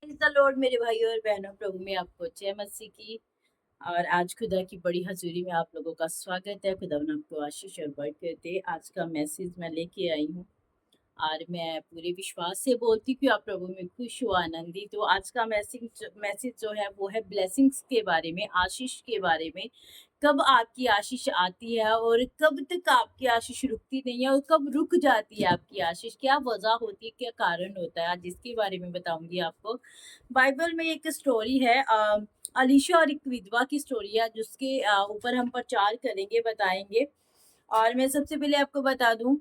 Praise the Lord मेरे भाइयों और बहनों, प्रभु में आपको जय मसीह की। और आज खुदा की बड़ी हज़ूरी में आप लोगों का स्वागत है। खुदावन आपको आशीष और बरकत दे। आज का मैसेज मैं लेके आई हूँ और मैं पूरे विश्वास से बोलती हूँ कि आप प्रभु में खुश हो, आनंदित हो। आज का मैसेज जो है वो है ब्लेसिंग्स के बारे में, आशीष के बारे में। कब आपकी आशीष आती है और कब तक आपकी आशीष रुकती नहीं है और कब रुक जाती है आपकी आशीष, क्या वजह होती है, क्या कारण होता है, आज इसके बारे में बताऊंगी आपको। बाइबल में एक स्टोरी है, अलीशा और एक विधवा की स्टोरी है, जिसके ऊपर हम प्रचार करेंगे, बताएंगे। और मैं सबसे पहले आपको बता दूं,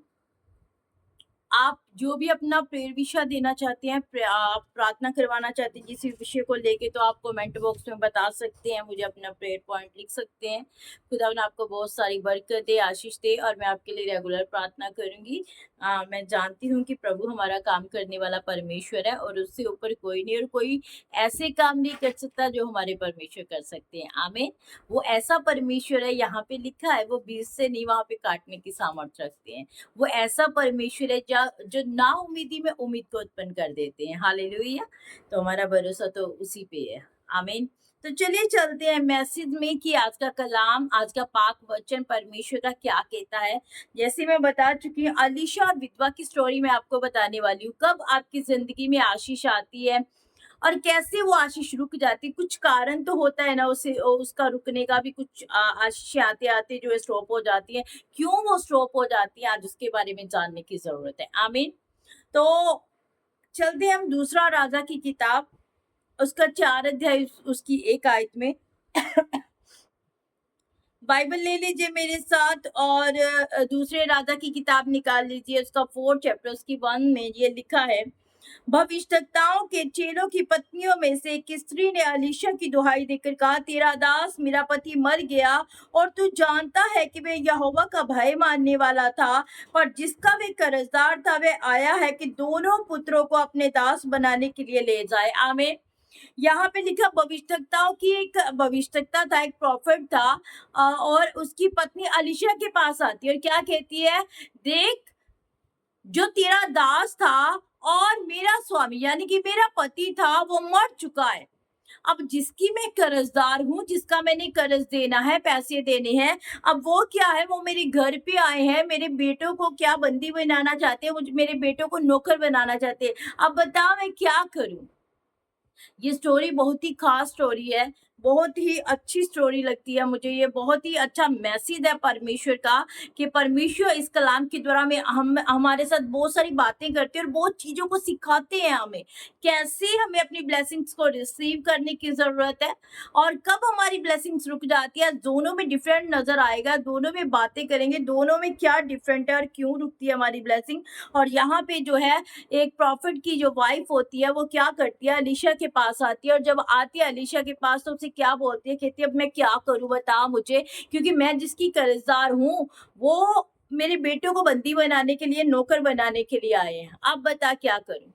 आप जो भी अपना प्रेयर विषय देना चाहते हैं, आप प्रार्थना करवाना चाहते हैं किसी विषय को लेके, तो आप कमेंट बॉक्स में बता सकते हैं, मुझे अपना प्रेयर पॉइंट लिख सकते हैं। खुदा ने आपको बहुत सारी बरकत दे, आशीष दे, और मैं आपके लिए रेगुलर प्रार्थना करूंगी। मैं जानती हूँ कि प्रभु हमारा काम करने वाला परमेश्वर है और उससे ऊपर कोई नहीं, और कोई ऐसे काम नहीं कर सकता जो हमारे परमेश्वर कर सकते हैं। आमीन। वो ऐसा परमेश्वर है, यहाँ पे लिखा है, वो बीज से नहीं वहां पे काटने की सामर्थ्य रखते हैं। वो ऐसा परमेश्वर है जो ना उम्मीदी में उम्मीद को उत्पन्न कर देते हैं। हालेलुया। तो हमारा भरोसा तो उसी पे है। आमीन। तो चलिए चलते हैं मैसेज में कि आज का कलाम, आज का पाक वचन परमेश्वर का क्या कहता है। जैसे मैं बता चुकी हूँ, अलीशा और विधवा की स्टोरी मैं आपको बताने वाली हूँ। कब आपकी जिंदगी में आशीष आती है और कैसे वो आशीष रुक जाती है। कुछ कारण तो होता है ना उसे, उसका रुकने का भी कुछ आशीष आते आते जो है स्टॉप हो जाती है। क्यों वो स्टॉप हो जाती है, आज उसके बारे में जानने की जरूरत है। आमीन। तो चलते हैं हम दूसरा राजा की किताब, उसका 4 अध्याय, उसकी 1 आयत में। बाइबल ले लीजिए मेरे साथ, और दूसरे राजा की किताब निकाल लीजिए, उसका 4 चैप्टर, उसकी 1 में ये लिखा है। भविष्यद्वक्ताओं के चेलों की पत्नियों में से एक स्त्री ने अलीशा की दुहाई देकर कहा, तेरा दास मेरा पति मर गया और तू जानता है कि वह यहोवा का भय मानने वाला था, पर जिसका वे कर्जदार था वह आया है कि दोनों पुत्रों को अपने दास बनाने के लिए ले जाए। आमीन। यहाँ पे लिखा भविष्यद्वक्ताओं की, एक भविष्यद्वक्ता था, एक प्रॉफिट था, और उसकी पत्नी अलीशा के पास आती है और क्या कहती है, देख, जो तेरा दास था और मेरा स्वामी यानी कि मेरा पति था वो मर चुका है। अब जिसकी मैं कर्जदार हूँ, जिसका मैंने कर्ज देना है, पैसे देने हैं, अब वो क्या है, वो मेरे घर पे आए हैं, मेरे बेटों को क्या बंदी बनाना चाहते हैं, मुझे मेरे बेटों को नौकर बनाना चाहते हैं। अब बताओ मैं क्या करूं। ये स्टोरी बहुत ही खास स्टोरी है, बहुत ही अच्छी स्टोरी लगती है मुझे। ये बहुत ही अच्छा मैसेज है परमेश्वर का, कि परमेश्वर इस कलाम के द्वारा में हम हमारे साथ बहुत सारी बातें करते हैं और बहुत चीजों को सिखाते हैं हमें, कैसे हमें अपनी ब्लेसिंग्स को रिसीव करने की जरूरत है और कब हमारी ब्लेसिंग्स रुक जाती है। दोनों में डिफरेंट नजर आएगा, दोनों में बातें करेंगे, दोनों में क्या डिफरेंट है और क्यों रुकती है हमारी ब्लेसिंग। और यहाँ पे जो है, एक प्रॉफिट की जो वाइफ होती है वो क्या करती है, अलीशा के पास आती है, और जब आती है अलीशा के पास तो उसे क्या बोलती है, कहती है, अब मैं क्या करूं, बता मुझे, क्योंकि मैं जिसकी कर्जदार हूँ वो मेरे बेटों को बंदी बनाने के लिए, नौकर बनाने के लिए आए हैं। अब बता क्या करूं।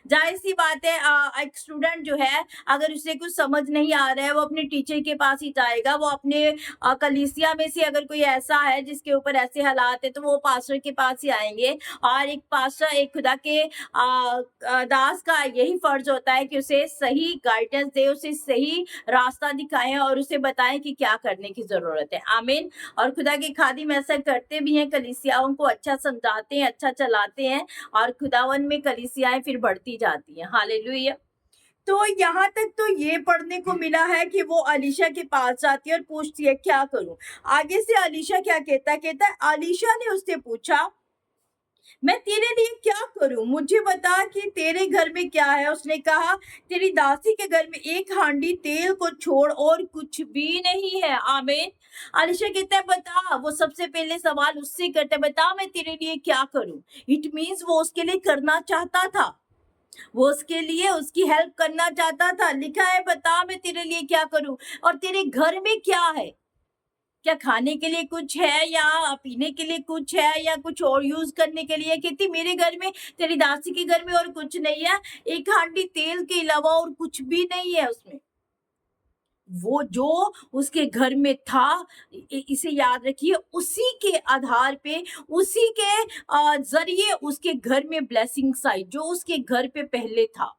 जाहिर सी बात है, एक स्टूडेंट जो है, अगर उसे कुछ समझ नहीं आ रहा है, वो अपने टीचर के पास ही जाएगा। वो अपने कलीसिया में से अगर कोई ऐसा है जिसके ऊपर ऐसे हालात है, तो वो पास्टर के पास ही आएंगे। और एक पास्टर, एक खुदा के दास का यही फर्ज होता है कि उसे सही गाइडेंस दे, उसे सही रास्ता दिखाएं और उसे बताएं कि क्या करने की जरूरत है। आमीन। और खुदा के खादिम ऐसा करते भी हैं, कलीसियाओं को अच्छा समझाते हैं, अच्छा चलाते हैं, और खुदावन में कलीसियाएं फिर बढ़ती जाती हैं। हालेलुया। तो यहाँ तक तो ये पढ़ने को मिला है कि वो अलीशा के पास जाती है और पूछती है क्या करूं। आगे से अलीशा क्या कहता है, कहता है, अलीशा ने उससे पूछा, मैं तेरे लिए क्या करूं, मुझे बता कि तेरे घर में क्या है। उसने कहा, तेरी दासी के घर में एक हांडी तेल को छोड़ और कुछ भी नहीं है। आमीन। अलीशा कहता है, बता। वो सबसे पहले सवाल उससे करता है, बता मैं तेरे लिए क्या करूं। इट मीन्स वो उसके लिए करना चाहता था, वो उसके लिए उसकी हेल्प करना चाहता था। लिखा है, बता मैं तेरे लिए क्या करूं, और तेरे घर में क्या है, क्या खाने के लिए कुछ है या पीने के लिए कुछ है या कुछ और यूज करने के लिए। कहती, मेरे घर में, तेरी दासी के घर में और कुछ नहीं है, एक हांडी तेल के अलावा और कुछ भी नहीं है उसमें। वो जो उसके घर में था, इसे याद रखिए, उसी के आधार पे, उसी के जरिए उसके घर में ब्लेसिंग्स आई, जो उसके घर पे पहले था।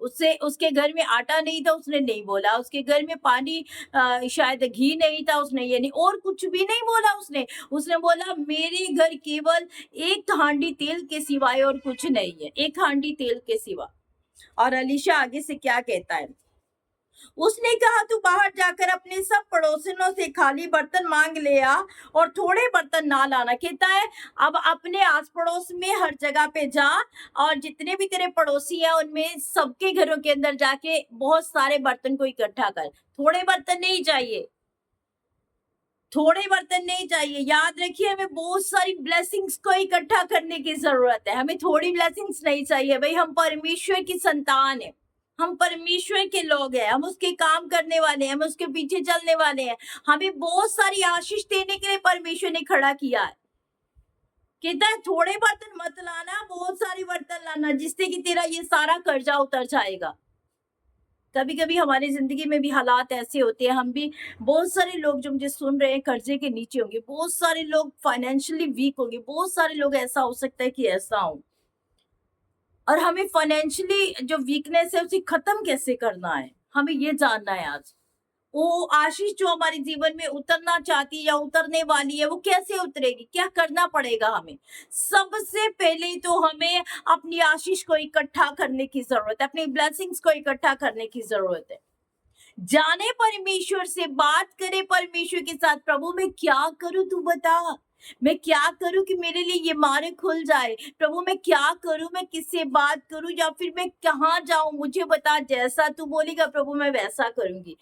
उससे उसके घर में आटा नहीं था, उसने नहीं बोला। उसके घर में पानी शायद घी नहीं था, उसने ये नहीं, और कुछ भी नहीं बोला उसने। उसने बोला मेरे घर केवल 1 हांडी तेल के सिवाय और कुछ नहीं है, 1 हांडी तेल के सिवा। और अलीशा आगे से क्या कहता है? उसने कहा तू बाहर जाकर अपने सब पड़ोसियों से खाली बर्तन मांग ले आ और थोड़े बर्तन ना लाना। कहता है अब अपने आस पड़ोस में हर जगह पे जा और जितने भी तेरे पड़ोसी हैं उनमें सबके घरों के अंदर जाके बहुत सारे बर्तन को इकट्ठा कर। थोड़े बर्तन नहीं चाहिए, थोड़े बर्तन नहीं चाहिए। याद रखिए हमें बहुत सारी ब्लेसिंग्स को इकट्ठा करने की जरूरत है, हमें थोड़ी ब्लेसिंग्स नहीं चाहिए। भाई हम परमेश्वर की संतान है, हम परमेश्वर के लोग हैं, हम उसके काम करने वाले हैं, हम उसके पीछे चलने वाले हैं। हमें बहुत सारी आशीष देने के लिए परमेश्वर ने खड़ा किया है। कहता है थोड़े बर्तन मत लाना, बहुत सारी बर्तन लाना, जिससे कि तेरा ये सारा कर्जा उतर जाएगा। कभी कभी हमारी जिंदगी में भी हालात ऐसे होते हैं, हम भी, बहुत सारे लोग जो मुझे सुन रहे हैं कर्जे के नीचे होंगे, बहुत सारे लोग फाइनेंशियली वीक होंगे, बहुत सारे लोग, ऐसा हो सकता है कि ऐसा हो। और हमें फाइनेंशियली जो वीकनेस है उसे खत्म कैसे करना है, हमें ये जानना है आज। वो आशीष जो हमारे जीवन में उतरना चाहती है या उतरने वाली है, वो कैसे उतरेगी, क्या करना पड़ेगा हमें? सबसे पहले तो हमें अपनी आशीष को इकट्ठा करने की जरूरत है, अपनी ब्लेसिंग्स को इकट्ठा करने की जरूरत है। जाने परमेश्वर से, बात करे परमेश्वर के साथ, प्रभु मैं क्या करूं तू बता, मैं क्या करूं कि मेरे लिए ये मार्ग खुल जाए। प्रभु मैं क्या करूं, मैं किससे बात करूं या फिर मैं कहाँ जाऊं, मुझे बता, जैसा तू बोलेगा प्रभु मैं वैसा करूंगी।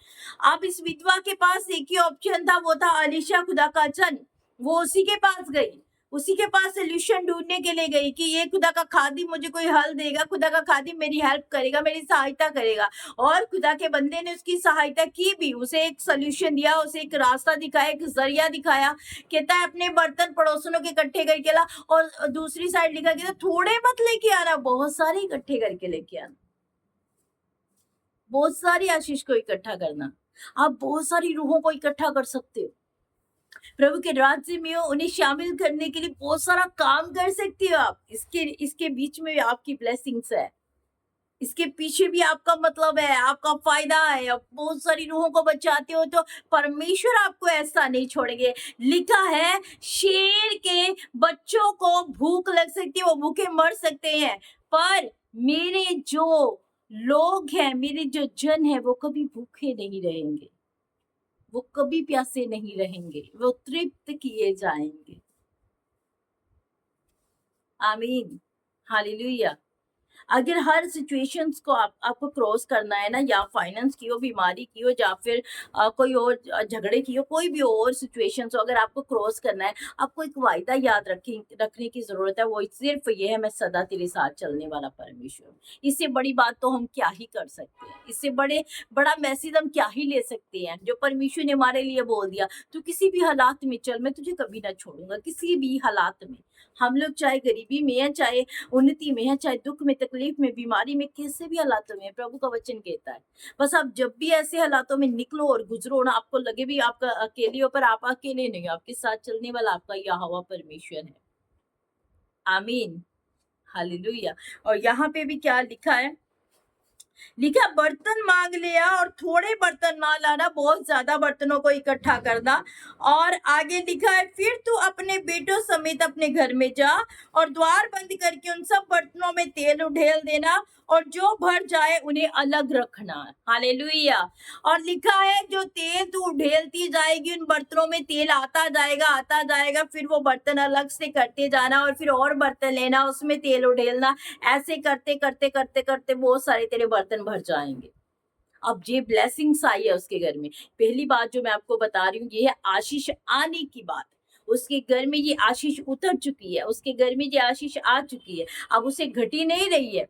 अब इस विधवा के पास एक ही ऑप्शन था, वो था अलीशा खुदा का चन। वो उसी के पास गई, उसी के पास सोल्यूशन ढूंढने के लिए गई कि ये खुदा का खादिम मुझे कोई हल देगा, खुदा का खादिम मेरी हेल्प करेगा, मेरी सहायता करेगा। और खुदा के बंदे ने उसकी सहायता की भी, उसे एक सोल्यूशन दिया, उसे एक रास्ता दिखाया, एक जरिया दिखाया। कहता है अपने बर्तन पड़ोसियों के इकट्ठे करके ला, और दूसरी साइड लिखा गया थोड़े मत लेके आना, बहुत सारे इकट्ठे करके लेके आना। बहुत सारी आशीष को इकट्ठा करना, आप बहुत सारी रूहों को इकट्ठा कर सकते हो। प्रभु के राज्य में हो, उन्हें शामिल करने के लिए बहुत सारा काम कर सकते हो आप। इसके बीच में भी आपकी ब्लेसिंग्स है, इसके पीछे भी आपका मतलब है, आपका फायदा है। आप बहुत सारी रूहों को बचाते हो तो परमेश्वर आपको ऐसा नहीं छोड़ेंगे। लिखा है शेर के बच्चों को भूख लग सकती है, वो भूखे मर सकते हैं, पर मेरे जो लोग हैं, मेरे जो जन है, वो कभी भूखे नहीं रहेंगे, वो कभी प्यासे नहीं रहेंगे, वो तृप्त किए जाएंगे। आमीन, हालेलुया। अगर हर सिचुएशंस को आपको क्रॉस करना है ना, या फाइनेंस की हो, बीमारी की हो, या फिर कोई और झगड़े की हो, कोई भी और सिचुएशंस हो, अगर आपको क्रॉस करना है, आपको एक वायदा याद रखने की जरूरत है। वो सिर्फ ये है, मैं सदा तेरे साथ चलने वाला परमेश्वर। इससे बड़ी बात तो हम क्या ही कर सकते हैं, इससे बड़ा मैसेज हम क्या ही ले सकते हैं, जो परमेश्वर ने हमारे लिए बोल दिया, तू किसी भी हालात में चल, मैं तुझे कभी ना छोड़ूंगा, किसी भी हालात में। हम लोग चाहे गरीबी में है, चाहे उन्नति में है, चाहे दुख में, तकलीफ में, बीमारी में, कैसे भी हालातों में, प्रभु का वचन कहता है बस आप जब भी ऐसे हालातों में निकलो और गुजरो ना, आपको लगे भी आपका अकेले हो, पर आप अकेले नहीं हो, आपके साथ चलने वाला आपका यहोवा परमेश्वर है। आमीन, हालेलुया। और यहाँ पे भी क्या लिखा है? लिखा बर्तन मांग लिया और थोड़े बर्तन ना लाना, बहुत ज्यादा बर्तनों को इकट्ठा करना। और आगे लिखा है फिर तू अपने बेटों समेत अपने घर में जा और द्वार बंद करके उन सब बर्तनों में तेल उड़ेल देना, और जो भर जाए उन्हें अलग रखना। हालेलुया। और लिखा है जो तेल तू उड़ेलती जाएगी, उन बर्तनों में तेल आता जाएगा, आता जाएगा, फिर वो बर्तन अलग से करते जाना, और फिर और बर्तन लेना, उसमें तेल उड़ेलना। ऐसे करते करते करते करते बहुत सारे तेरे बर्तन भर जाएंगे। अब ये ब्लेसिंग्स आई है उसके घर में। पहली बात जो मैं आपको बता रही हूँ, ये है आशीष आने की बात। उसके घर में ये आशीष उतर चुकी है, उसके घर में ये आशीष आ चुकी है, अब उसे घटी नहीं रही है,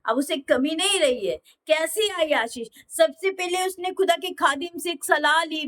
अब उसे कमी नहीं रही है। कैसी आई आशीष? सबसे पहले उसने खुदा के खादिम से एक सलाह ली।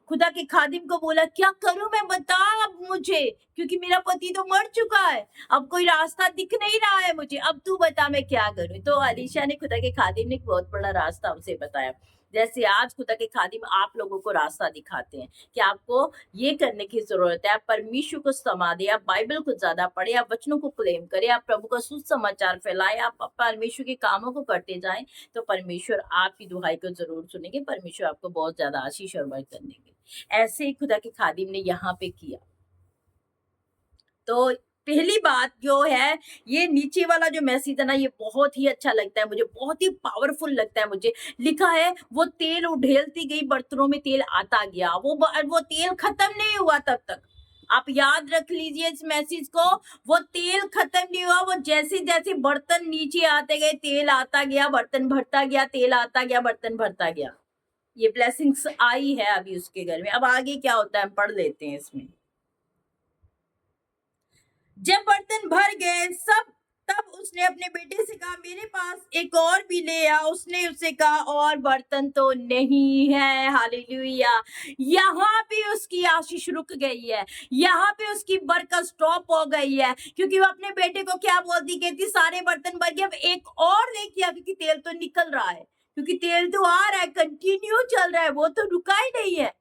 खुदा के खादिम को बोला क्या करूं मैं, बता अब मुझे, क्योंकि मेरा पति तो मर चुका है, अब कोई रास्ता दिख नहीं रहा है मुझे, अब तू बता मैं क्या करूं। तो अलीशा ने, खुदा के खादिम ने एक बहुत बड़ा रास्ता उसे बताया। जैसे आज खुदा के खादिम आप लोगों को रास्ता दिखाते हैं कि आपको ये करने की जरूरत है। आप परमेश्वर को समा दें, आप बाइबल को ज्यादा पढ़े, आप वचनों को क्लेम करें, आप प्रभु का सुसमाचार फैलाएं, आप परमेश्वर के कामों को करते जाएं, तो परमेश्वर आपकी दुहाई को जरूर सुनेंगे। परमेश्वर आपको बहुत ज्यादा आशीष और बरकत देंगे। ऐसे ही खुदा के खादिम ने यहाँ पे किया। तो पहली बात जो है, ये नीचे वाला जो मैसेज है ना, ये बहुत ही अच्छा लगता है मुझे, बहुत ही पावरफुल लगता है मुझे। लिखा है वो तेल उड़ेलती गई, बर्तनों में तेल आता गया, वो तेल खत्म नहीं हुआ तब तक। आप याद रख लीजिए इस मैसेज को, वो तेल खत्म नहीं हुआ, वो जैसे जैसे बर्तन नीचे आते गए तेल आता गया, बर्तन भरता गया, तेल आता गया, बर्तन भरता गया। ये ब्लेसिंग्स आई है अभी उसके घर में। अब आगे क्या होता है हम पढ़ लेते हैं इसमें। जब बर्तन भर गए सब, तब उसने अपने बेटे से कहा मेरे पास एक और भी ले आ। उसने उससे कहा और बर्तन तो नहीं है। हालेलुया। यहाँ पे उसकी आशीष रुक गई है, यहाँ पे उसकी बरकत स्टॉप हो गई है, क्योंकि वो अपने बेटे को क्या बोलती, कहती सारे बर्तन भर गए, अब एक और लेके आ, क्योंकि तेल तो निकल रहा है, क्योंकि तेल तो आ रहा है, कंटिन्यू चल रहा है, वो तो रुका ही नहीं है।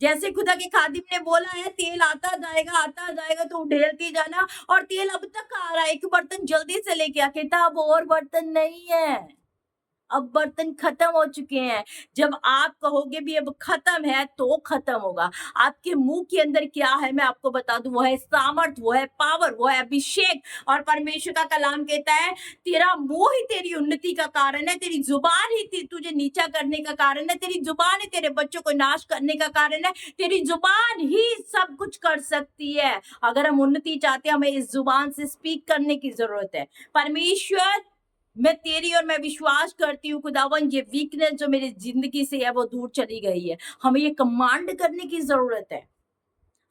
जैसे खुदा के खादिम ने बोला है तेल आता जाएगा तो ढेलती जाना, और तेल अब तक आ रहा है। एक बर्तन जल्दी से लेके आ, कहता अब और बर्तन नहीं है, अब बर्तन खत्म हो चुके हैं। जब आप कहोगे भी अब खत्म है तो खत्म होगा। आपके मुंह के अंदर क्या है मैं आपको बता दूं, वो है सामर्थ, वो है पावर, वो है अभिषेक। और परमेश्वर का कलाम कहता है तेरा मुंह ही तेरी उन्नति का कारण है, तेरी जुबान ही तुझे नीचा करने का कारण है, तेरी जुबान ही तेरे बच्चों को नाश करने का कारण है, तेरी जुबान ही सब कुछ कर सकती है। अगर हम उन्नति चाहते हैं, हमें इस जुबान से स्पीक करने की जरूरत है। परमेश्वर मैं तेरी और मैं विश्वास करती हूँ खुदावन, ये वीकनेस जो मेरी जिंदगी से है वो दूर चली गई है। हमें ये कमांड करने की जरूरत है,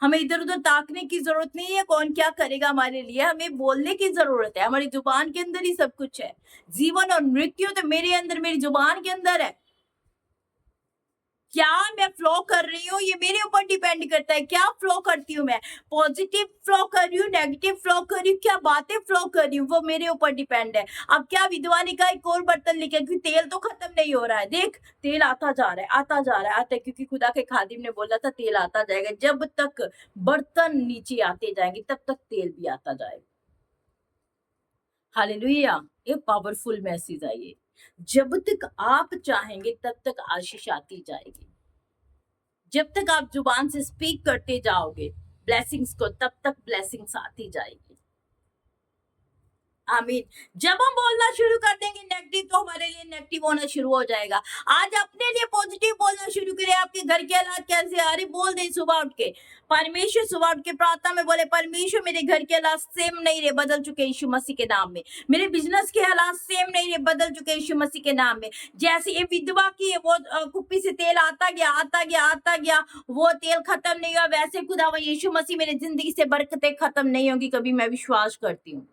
हमें इधर उधर ताकने की जरूरत नहीं है कौन क्या करेगा हमारे लिए, हमें बोलने की जरूरत है। हमारी जुबान के अंदर ही सब कुछ है, जीवन और मृत्यु तो मेरे अंदर, मेरी जुबान के अंदर है। क्या मैं फ्लो कर रही हूँ ये मेरे ऊपर डिपेंड करता है। क्या फ्लो करती हूँ मैं, पॉजिटिव फ्लो कर रही हूँ, नेगेटिव फ्लो कर रही हूँ, क्या बातें फ्लो कर रही हूँ, वो मेरे ऊपर डिपेंड है। अब क्या विधवा ने कहा एक और बर्तन लेके, क्योंकि तेल तो खत्म नहीं हो रहा है, देख तेल आता जा रहा है, आता जा रहा है, आता है, क्योंकि खुदा के खादिम ने बोला था तेल आता जाएगा। जब तक बर्तन नीचे आते जाएंगे तब तक तेल भी आता जाएगा। हालेलुया। ये पावरफुल मैसेज है ये। जब तक आप चाहेंगे तब तक आशीष आती जाएगी। जब तक आप जुबान से स्पीक करते जाओगे ब्लेसिंग्स को, तब तक ब्लेसिंग्स आती जाएगी। आमीन। जब हम बोलना शुरू कर देंगे नेगेटिव, तो हमारे लिए नेगेटिव होना शुरू हो जाएगा। आज अपने लिए पॉजिटिव बोलना शुरू करें। आपके घर के हालात कैसे आ रहे, बोल दे सुबह उठ के। परमेश्वर सुबह उठ के प्रार्थना में बोले परमेश्वर मेरे घर के हालात सेम नहीं रहे, बदल चुके यीशु मसीह के नाम में। मेरे बिजनेस के हालात सेम नहीं रहे, बदल चुके यीशु मसीह के नाम में। जैसे ये विधवा की वो कुप्पी से तेल आता गया, आता गया, आता गया, वो तेल खत्म नहीं हुआ, वैसे खुदा यीशु मसीह मेरी जिंदगी से बरकतें खत्म नहीं होगी कभी, मैं विश्वास करती हूँ।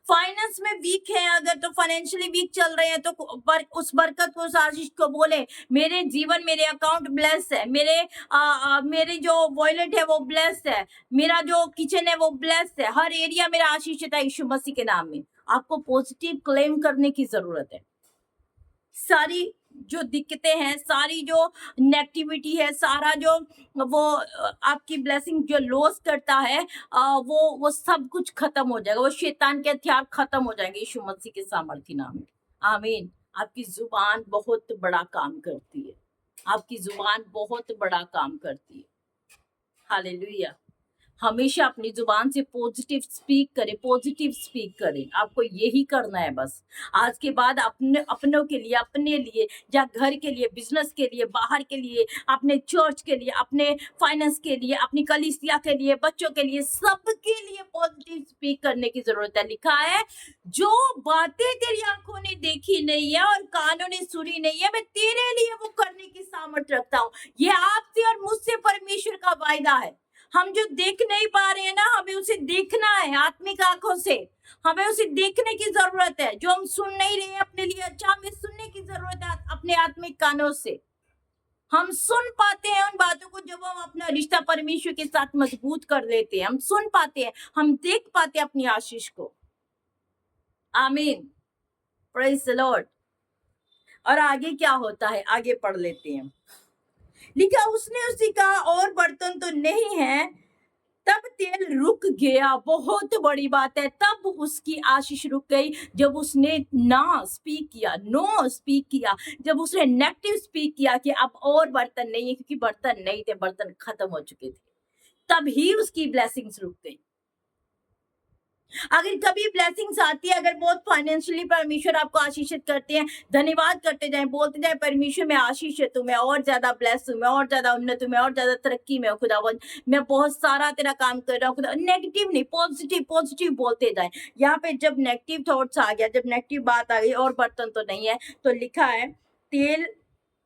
फाइनेंस में वीक है अगर, तो फाइनेंशियली वीक चल रहे हैं, तो उस बरकत को, उस आशीष को बोले मेरे जीवन, मेरे अकाउंट ब्लेस है, मेरे जो वॉलेट है वो ब्लेस है, मेरा जो किचन है वो ब्लेस है, हर एरिया मेरा आशीषित है यीशु मसीह के नाम में। आपको पॉजिटिव क्लेम करने की जरूरत है। सारी जो दिक्कतें हैं, सारी जो नेगेटिविटी है, सारा जो वो आपकी ब्लेसिंग जो लॉस करता है, वो सब कुछ खत्म हो जाएगा। वो शैतान के हथियार खत्म हो जाएंगे यीशु मसीह के सामर्थ्य नाम में। आमीन। आपकी जुबान बहुत बड़ा काम करती है, आपकी जुबान बहुत बड़ा काम करती है। हालेलुया। हमेशा अपनी जुबान से पॉजिटिव स्पीक करें, पॉजिटिव स्पीक करें। आपको यही करना है बस। आज के बाद अपनों के लिए, अपने लिए, या घर के लिए, बिजनेस के लिए, बाहर के लिए, अपने चर्च के लिए, अपने फाइनेंस के लिए, अपनी कलीसिया के लिए, बच्चों के लिए, सबके लिए पॉजिटिव स्पीक करने की जरूरत है। लिखा है जो बातें तेरी आंखों ने देखी नहीं है और कानों ने सुनी नहीं है, मैं तेरे लिए वो करने की सामर्थ्य रखता हूँ। ये आपसे और मुझसे परमेश्वर का वायदा है। हम जो देख नहीं पा रहे हैं ना, हमें उसे देखना है आत्मिक आंखों से, हमें उसे देखने की जरूरत है। जो हम सुन नहीं रहे हैं अपने लिए अच्छा, हमें सुनने की जरूरत है अपने आत्मिक कानों से। हम सुन पाते हैं उन बातों को जब हम अपना रिश्ता परमेश्वर के साथ मजबूत कर लेते हैं। हम सुन पाते हैं, हम देख पाते हैं अपनी आशीष को। आमीन। Praise the Lord. और आगे क्या होता है, आगे पढ़ लेते हैं। लिखा, उसने उससे कहा और बर्तन तो नहीं है। तब तेल रुक गया। बहुत बड़ी बात है, तब उसकी आशीष रुक गई जब उसने ना स्पीक किया, नो स्पीक किया, जब उसने नेगेटिव स्पीक किया कि अब और बर्तन नहीं है, क्योंकि बर्तन नहीं थे, बर्तन खत्म हो चुके थे, तब ही उसकी ब्लेसिंग्स रुक गई। अगर कभी ब्लेसिंग्स आती है, अगर बहुत फाइनेंशियली परमेश्वर आपको आशीषित करते हैं, धन्यवाद करते जाएं, बोलते जाएं परमेश्वर मैं आशीषित हूँ, मैं और ज्यादा ब्लेस हूँ, मैं और ज्यादा उन्नत हूँ, मैं और ज्यादा तरक्की में हूँ खुदावंद, मैं बहुत सारा तेरा काम कर रहा हूँ खुदा। नेगेटिव नहीं, पॉजिटिव पॉजिटिव बोलते जाएं। यहाँ पे जब नेगेटिव थॉट्स आ गया, जब नेगेटिव बात आ गई और बर्तन तो नहीं है, तो लिखा है तेल,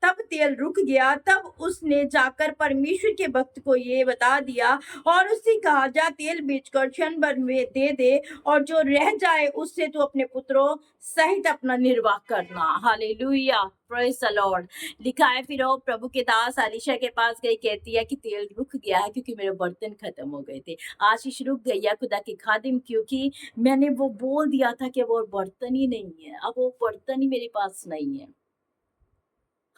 तब तेल रुक गया। तब उसने जाकर परमेश्वर के भक्त को ये बता दिया और उससे कहा, जा तेल बेचकर क्षण भर में दे दे और जो रह जाए उससे तू अपने पुत्रों सहित अपना निर्वाह करना। Hallelujah, praise the Lord. लिखा है, फिर वो प्रभु के दास अलीशा के पास गई, कहती है कि तेल रुक गया है क्योंकि मेरे बर्तन खत्म हो गए थे। आशीष रुक गई है खुदा की खादिम, क्योंकि मैंने वो बोल दिया था कि वो बर्तन ही नहीं है, अब वो बर्तन ही मेरे पास नहीं है।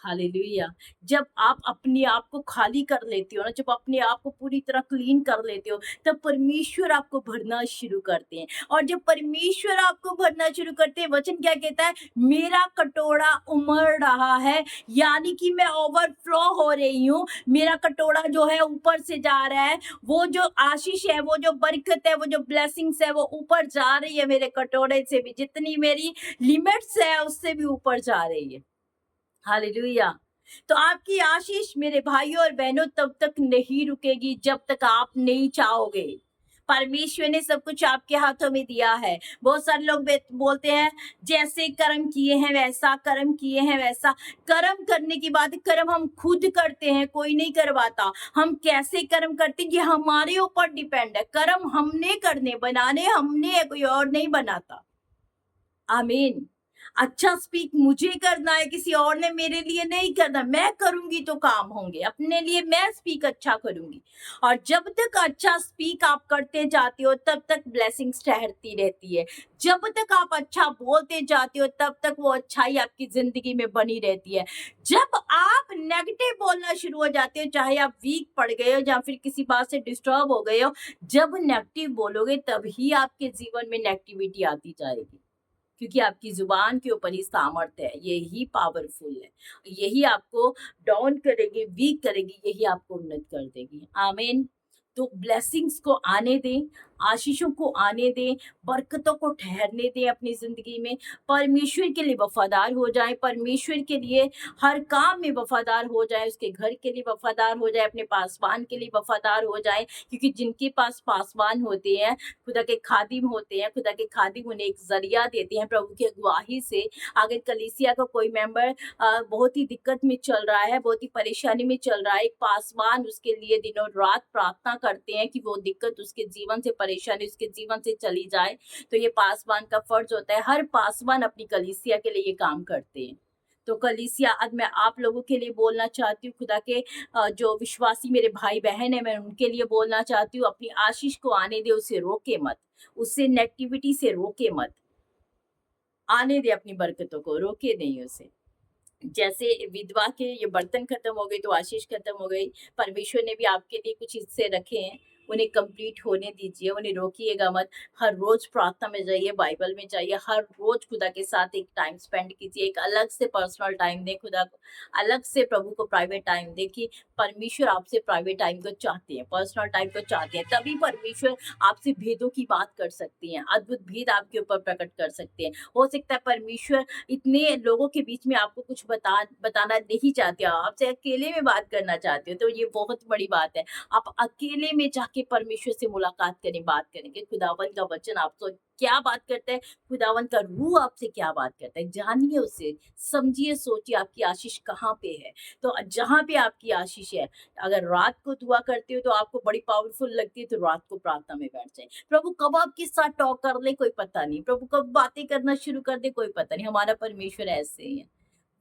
हालेलुया। जब आप अपने आप को खाली कर लेते हो ना, जब अपने आप को पूरी तरह क्लीन कर लेते हो, तब परमेश्वर आपको भरना शुरू करते हैं। और जब परमेश्वर आपको भरना शुरू करते हैं, वचन क्या कहता है, मेरा कटोरा उमड़ रहा है, यानी कि मैं ओवरफ्लो हो रही हूँ, मेरा कटोरा जो है ऊपर से जा रहा है, वो जो आशीष है, वो जो बरकत है, वो जो ब्लेसिंग्स है, वो ऊपर जा रही है मेरे कटोरे से भी, जितनी मेरी लिमिट्स है उससे भी ऊपर जा रही है। हालेलुया। तो आपकी आशीष मेरे भाइयों और बहनों तब तक नहीं रुकेगी जब तक आप नहीं चाहोगे। परमेश्वर ने सब कुछ आपके हाथों में दिया है। बहुत सारे लोग बोलते हैं जैसे कर्म किए हैं वैसा, कर्म किए हैं वैसा। कर्म करने की बात, कर्म हम खुद करते हैं, कोई नहीं करवाता। हम कैसे कर्म करते हैं ये हमारे ऊपर डिपेंड है। कर्म हमने करने, बनाने हमने है, कोई और नहीं बनाता। आमीन। अच्छा स्पीक मुझे करना है, किसी और ने मेरे लिए नहीं करना। मैं करूंगी तो काम होंगे, अपने लिए मैं स्पीक अच्छा करूंगी। और जब तक अच्छा स्पीक आप करते जाते हो तब तक ब्लेसिंग्स ठहरती रहती है। जब तक आप अच्छा बोलते जाते हो तब तक वो अच्छाई आपकी जिंदगी में बनी रहती है। जब आप नेगेटिव बोलना शुरू हो जाते हो, चाहे आप वीक पड़ गए हो या फिर किसी बात से डिस्टर्ब हो गए हो, जब नेगेटिव बोलोगे तभी आपके जीवन में नेगेटिविटी आती जाएगी, क्योंकि आपकी जुबान के ऊपर ही सामर्थ्य है, यही पावरफुल है, यही आपको डाउन करेगी, वीक करेगी, यही आपको उन्नत कर देगी। आमीन। तो ब्लेसिंग्स को आने दें, आशीषों को आने दें, बरकतों को ठहरने दें अपनी जिंदगी में। परमेश्वर के लिए वफादार हो जाए, परमेश्वर के लिए हर काम में वफादार हो जाए, उसके घर के लिए वफादार हो जाए, अपने पासवान के लिए वफादार हो जाए, क्योंकि जिनके पास पासवान होते हैं, खुदा के खादिम होते हैं, खुदा के खादिम उन्हें एक जरिया देते हैं प्रभु की अगुवाही से। अगर कलीसिया का कोई मेंबर बहुत ही दिक्कत में चल रहा है, बहुत ही परेशानी में चल रहा है, एक पासवान उसके लिए दिनों रात प्रार्थना करते हैं कि वो दिक्कत उसके जीवन से, परेशानी उसके जीवन से चली जाए। तो ये पासवान का फर्ज होता है, हर पासवान अपनी कलीसिया के लिए ये काम करते हैं। तो कलीसिया, आज मैं आप लोगों के लिए बोलना चाहती हूँ, खुदा के जो विश्वासी मेरे भाई बहन है, मैं उनके लिए बोलना चाहती हूँ, अपनी आशीष को आने दे, उसे रोके मत, उससे नेगेटिविटी से रोके मत, आने दे अपनी बरकतों को, रोके नहीं उसे। जैसे विधवा के ये बर्तन खत्म हो गए तो आशीष खत्म हो गई, परमेश्वर ने भी आपके लिए कुछ हिस्से रखे हैं, उन्हें कंप्लीट होने दीजिए, उन्हें रोकिएगा मत। हर रोज प्रार्थना में जाइए, बाइबल में जाइए, हर रोज खुदा के साथ एक टाइम स्पेंड कीजिए, एक अलग से पर्सनल टाइम दें खुदा को, अलग से प्रभु को प्राइवेट टाइम दें, कि परमेश्वर आपसे प्राइवेट टाइम को चाहते हैं, पर्सनल टाइम को चाहते हैं। तभी परमेश्वर आपसे भेदों की बात कर सकती हैं, अद्भुत भेद आपके ऊपर प्रकट कर सकते हैं। हो सकता है परमेश्वर इतने लोगों के बीच में आपको कुछ बताना नहीं चाहते हो, आपसे अकेले में बात करना चाहते हो, तो ये बहुत बड़ी बात है। आप अकेले में जाके परमेश्वर से मुलाकात करें, बात करेंगे। खुदावन का वचन आपसे क्या बात करता है, खुदावन का रूह आपसे क्या बात करता है, जानिए उसे, समझिए, सोचिए आपकी आशीष कहाँ पे है। तो जहाँ पे आपकी आशीष है, अगर रात को दुआ करते हो तो आपको बड़ी पावरफुल लगती है, तो रात को प्रार्थना में बैठ जाए। प्रभु कब आपके साथ टॉक कर ले कोई पता नहीं, प्रभु कब बातें करना शुरू कर दे कोई पता नहीं। हमारा परमेश्वर ऐसे ही है,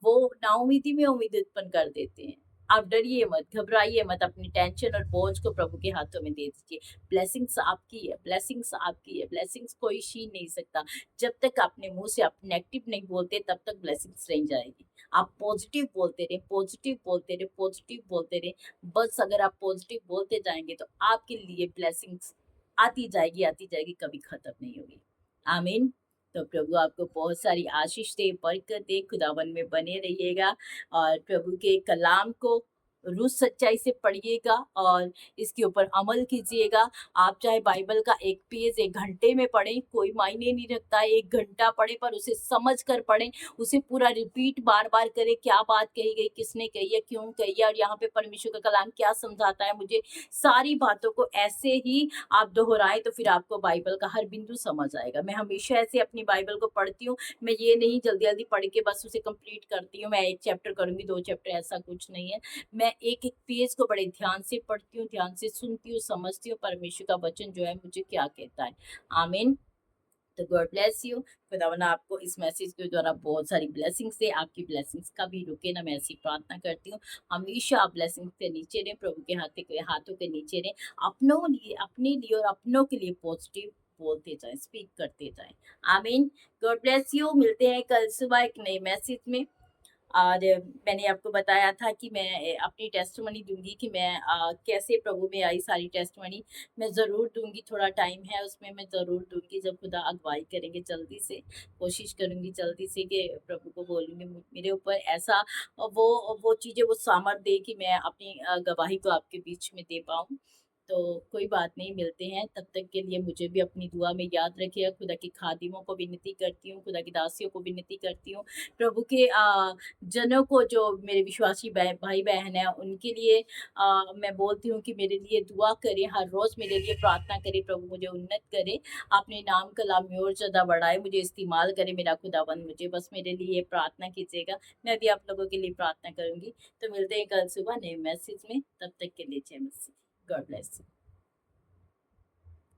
वो नाउमीदी में उम्मीद उत्पन्न कर देते हैं। आप डरिए मत, घबराइए मत, अपनी टेंशन और बोझ को प्रभु के हाथों में दे दीजिए। ब्लेसिंग्स आपकी है, ब्लेसिंग्स आपकी है, ब्लेसिंग्स कोई छीन नहीं सकता। जब तक अपने मुंह से आप नेगेटिव नहीं बोलते तब तक ब्लेसिंग्स रह जाएगी। आप पॉजिटिव बोलते रहें, पॉजिटिव बोलते रहें, पॉजिटिव बोलते रहें। बस अगर आप पॉजिटिव बोलते जाएँगे तो आपके लिए ब्लेसिंग्स आती जाएगी, कभी खत्म नहीं होगी। आमीन। तो प्रभु आपको बहुत सारी आशीष दे, बरकत दे, खुदावन में बने रहिएगा और प्रभु के कलाम को रूह सच्चाई से पढ़िएगा और इसके ऊपर अमल कीजिएगा। आप चाहे बाइबल का एक पेज 1 घंटे में पढ़ें, कोई मायने नहीं रखता है, 1 घंटा पढ़ें पर उसे समझ कर पढ़ें, उसे पूरा रिपीट बार-बार करें, क्या बात कही गई, किसने कही है, क्यों कही है और यहाँ पे परमेश्वर का कलाम क्या समझाता है मुझे। सारी बातों को ऐसे ही आप दोहराएँ तो फिर आपको बाइबल का हर बिंदु समझ आएगा। मैं हमेशा ऐसे अपनी बाइबल को पढ़ती हूँ, मैं ये नहीं जल्दी-जल्दी पढ़ के बस उसे कंप्लीट करती हूँ, मैं 1 चैप्टर करूँगी, 2 चैप्टर, ऐसा कुछ नहीं है। मैं एक-एक पेज को बड़े ध्यान से पढ़ती हूँ, ध्यान से सुनती हूँ, समझती हूँ परमेश्वर का वचन जो है मुझे क्या कहता है। आमीन। तो गॉड ब्लेस यू। खुदावन आपको इस मैसेज के द्वारा बहुत सारी ब्लेसिंग्स दे, आपकी ब्लेसिंग्स कभी रुके ना, मैं ऐसी प्रार्थना करती हूँ। हमेशा आप ब्लेसिंग्स के नीचे रहें, प्रभु के हाथों के नीचे रहें। अपने लिए और अपनों के लिए पॉजिटिव बोलते जाएँ, स्पीक करते जाएँ। आमीन। God bless you. मिलते हैं कल सुबह एक नए मैसेज में। और मैंने आपको बताया था कि मैं अपनी टेस्टिमनी दूँगी कि मैं कैसे प्रभु में आई, सारी टेस्टिमनी मैं ज़रूर दूँगी, थोड़ा टाइम है उसमें, मैं ज़रूर दूँगी जब खुदा अगुवाई करेंगे जल्दी से। कोशिश करूँगी जल्दी से कि प्रभु को बोलूँगी मेरे ऊपर ऐसा वो चीज़ें वो सामर्थ दे कि मैं अपनी गवाही को आपके बीच में दे पाऊँ। तो कोई बात नहीं, मिलते हैं, तब तक के लिए मुझे भी अपनी दुआ में याद रखिएगा। खुदा के खादिमों को विनती करती हूँ, खुदा की दासियों को विनती करती हूँ, प्रभु के जनों को जो मेरे विश्वासी भाई-बहन हैं उनके लिए मैं बोलती हूँ कि मेरे लिए दुआ करें, हर रोज़ मेरे लिए प्रार्थना करें, प्रभु मुझे उन्नत करे, अपने नाम कलाम में और ज़्यादा बढ़ाए, मुझे इस्तेमाल करे मेरा खुदाबंद, मुझे बस मेरे लिए प्रार्थना कीजिएगा। मैं भी आप लोगों के लिए प्रार्थना करूँगी। तो मिलते हैं कल सुबह नए मैसेज में, तब तक के लिए जय मसीह। God bless you.